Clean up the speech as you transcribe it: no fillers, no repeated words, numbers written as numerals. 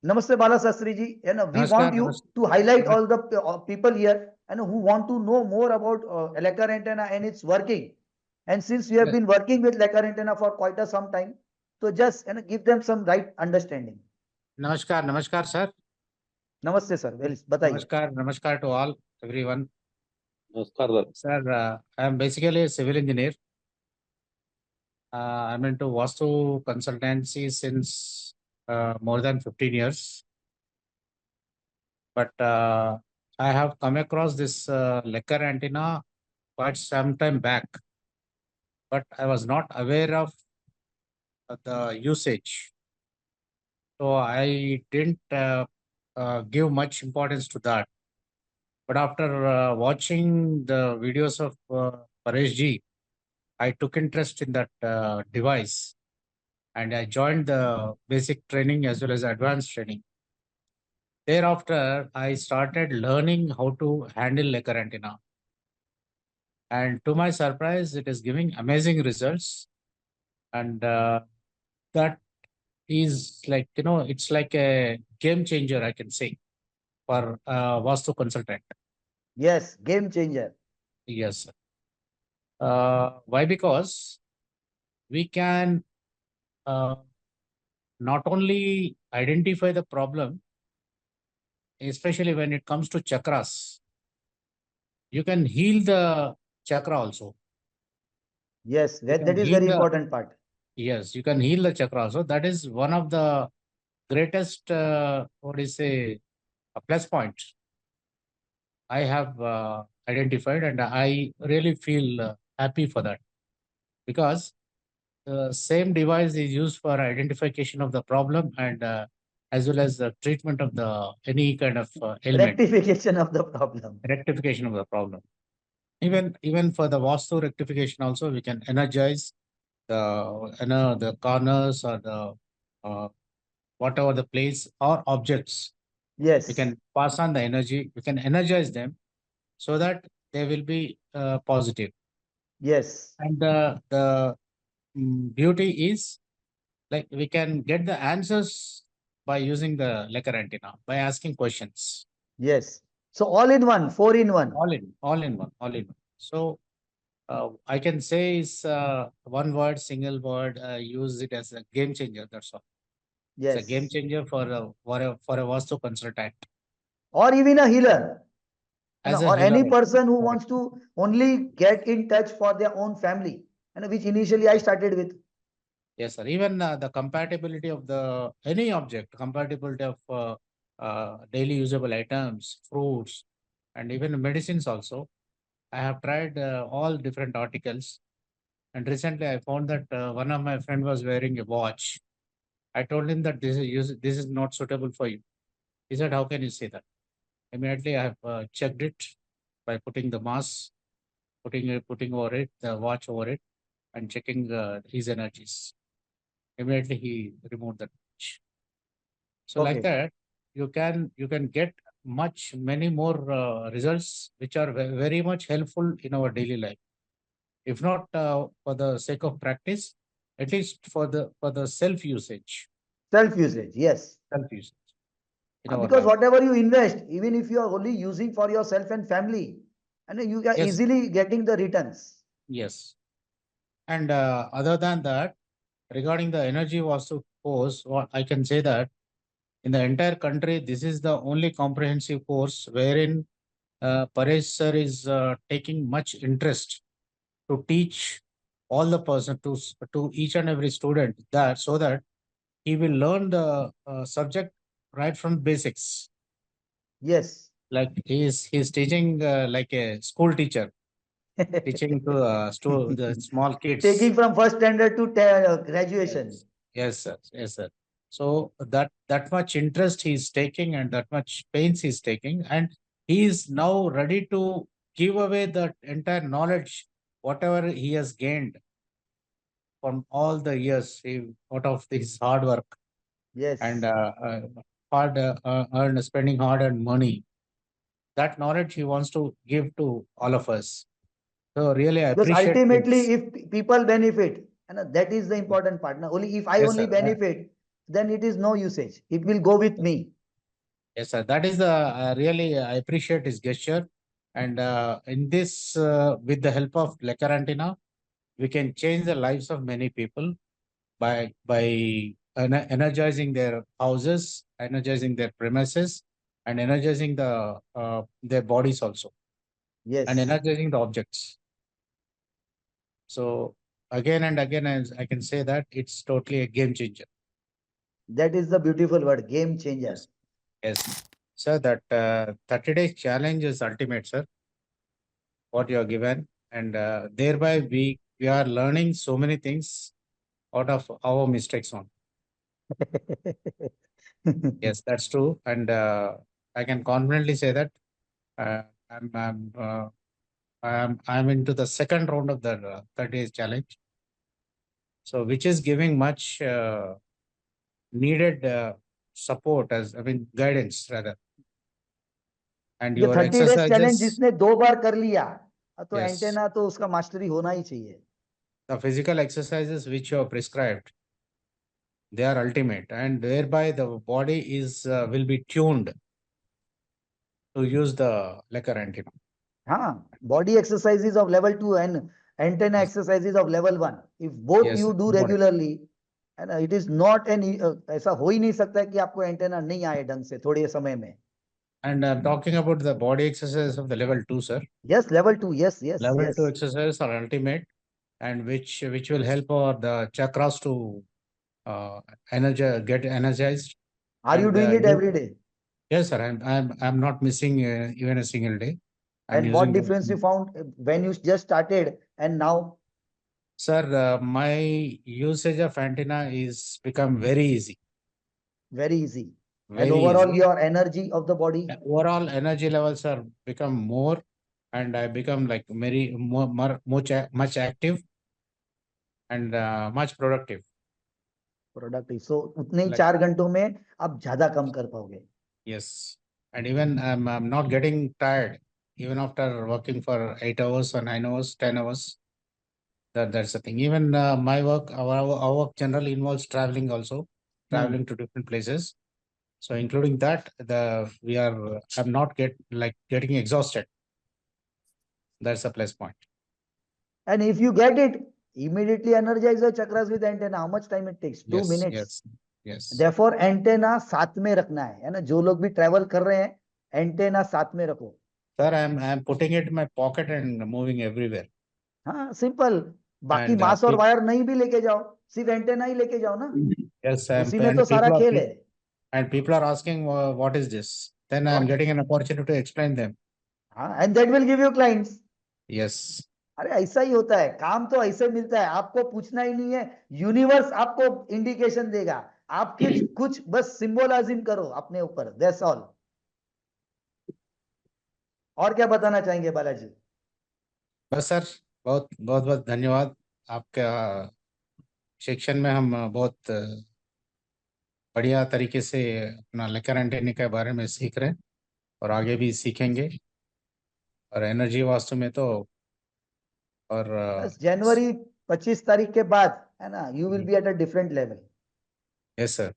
Namaste Bala Sastri ji. We want Namaskar, you to highlight namaskar. all the people here and who want to know more about Lecher antenna and its working. And since you have been working with Lecher antenna for quite some time, so just give them some right understanding. Namaskar, namaskar, sir. Namaste sir. Well, बताइए. Namaskar to all, everyone. नमस्कार sir. Sir, I am basically a civil engineer. I'm into Vastu consultancy since more than 15 years. But I have come across this Lecher antenna quite some time back. But I was not aware of the usage. So I didn't give much importance to that. But after watching the videos of Paresh ji, I took interest in that device and I joined the basic training as well as advanced training. Thereafter, I started learning how to handle Lecher antenna. And to my surprise, it is giving amazing results. And that is like, it's like a game changer, I can say, for Vastu consultant. Yes, game changer. Yes, sir. Why? Because we can not only identify the problem, especially when it comes to chakras, you can heal the chakra also. Yes, You that can is heal very the, important part. yes, you can heal the chakra also. That is one of the greatest, what is say, a plus point I have identified, and I really feel happy for that because the same device is used for identification of the problem and as well as the treatment of the any kind of ailment, Rectification of the problem. rectification of the problem. Even for the vastu rectification also, we can energize the corners or the whatever the place or objects. We Yes, can pass on the energy. We can energize them so that they will be positive. yes, And the beauty is like we can get the answers by using the Lecher antenna by asking questions. yes. So all in one, four in one. All in one. So I can say is one word, single word. Use it as a game changer. That's all. It's a game Yes. changer for a vastu consultant Or even a healer. as a Or healer any also. person who Correct. wants to only get in touch for their own family, which initially I started with. Yes, sir. Even the compatibility of the any object, compatibility of daily usable items, fruits, and even medicines also. I have tried all different articles, and recently I found that one of my friend was wearing a watch. I told him that this is not suitable for you. He said, "How can you say that?" Immediately I have checked it by putting the mask, putting over it, the watch over it, and checking his energies. Immediately he removed that watch. So like Okay. that, you can get many more results which are very much helpful in our daily life. If not for the sake of practice, at least for the self usage, Self usage. Yes. self usage in our Because life. whatever you invest, even if you are only using for yourself and family, and you are Yes, easily getting the returns. yes. And other than that, regarding the energy vastu course, what I can say that in the entire country, this is the only comprehensive course wherein Paresh sir is taking much interest to teach all the person to each and every student that so that he will learn the subject right from basics. Yes. Like he's teaching like a school teacher teaching to the small kids. Taking from first standard to graduation. Yes, yes, sir. Yes, sir. So that much interest he's taking and that much pains he's taking, and he is now ready to give away that entire knowledge, whatever he has gained from all the years out of his hard work and Yes. earn spending hard earned money. That knowledge he wants to give to all of us. So really, I Because appreciate ultimately, this. if people benefit, and that is the important part. Now, only if I Yes, only sir. benefit, then it is no usage. It will go with me. Yes, sir. That is the really I appreciate his gesture. And in this, with the help of Lecher Antenna, we can change the lives of many people by energizing their houses, energizing their premises, and energizing their bodies also, and Yes, energizing the objects. So again and again, I can say that it's totally a game changer. that is the beautiful word, game changer. Yes. Yes. Sir, that 30 days challenge is ultimate, sir. What you are given, and thereby we are learning so many things out of our mistakes on. Yes, that's true, and I can confidently say that uh, I'm I'm, uh, I'm into the second round of the 30 days challenge, so which is giving much needed support, as I mean guidance rather, and ये your 30 days challenge exercises. जिसने 2 बार कर लिया तो Yes, antenna तो उसका mastery होना ही चाहिए. the physical exercises which you have prescribed, they are ultimate, and thereby the body is will be tuned to use the Lecher antenna. हाँ, body exercises of level 2 and antenna Yes, exercises of level 1. If both yes, you do got it. regularly, and it is not any ऐसा हो ही नहीं सकता कि आपको antenna नहीं आए ढंग से थोड़े समय में. And I'm talking about the body exercises of the level 2, sir. Yes, level 2. Yes, yes, Level 2 yes. exercises are ultimate, and which will help our the chakras to get energized. Are you And doing it every day? yes, sir, I'm not missing even a single day. I'm And what using difference you the. found when you just started and now? Sir, my usage of antenna is become very easy, Very easy. And very overall, easy. your energy of the body. Overall energy levels are become more, and I become like very much active and much productive. Productive सो उतने ही Like 4 घंटों में आप ज्यादा कम कर पाओगे. yes, and even I'm not getting tired even after working for 8 hours or 9 hours, 10 hours. That's the thing. Even my work, our work generally involves traveling also, traveling to different places. So including that, I'm not getting exhausted. That's a plus point. And if you get it, immediately energize your chakras with antenna. How much time it takes? Two Yes, minutes. yes, yes. Therefore, antenna साथ में रखना है ना. जो लोग भी travel कर रहे हैं, एंटेना साथ में रखो. Sir, I'm putting it in my pocket and moving everywhere. हाँ, सिंपल. बाकी And मास और वायर नहीं भी लेके जाओ, सिर्फ एंटेना ही लेके जाओ ना. yes, उसी में तो सारा खेल है. people are asking what is this? Then I'm What? getting an opportunity to explain them. हाँ, and that will give you clients. Yes. अरे ऐसा ही होता है, काम तो ऐसे मिलता है, आपको पूछना ही नहीं है, यूनिवर्स आपको इंडिकेशन देगा. आप कुछ बस सिंबोलाइजिंग करो अपने ऊपर. That's all. और क्या बताना चाहेंगे बालाजी? बस सर, बहुत बहुत बहुत धन्यवाद. आपका शिक्षण में हम बहुत बढ़िया तरीके से अपना लेकर एंटेना के बारे में सीख रहे हैं, और आगे भी सीखेंगे. और एनर्जी वास्तु में तो और बस जनवरी 25 तारीख के बाद है ना, you will be at a different level. Yes sir.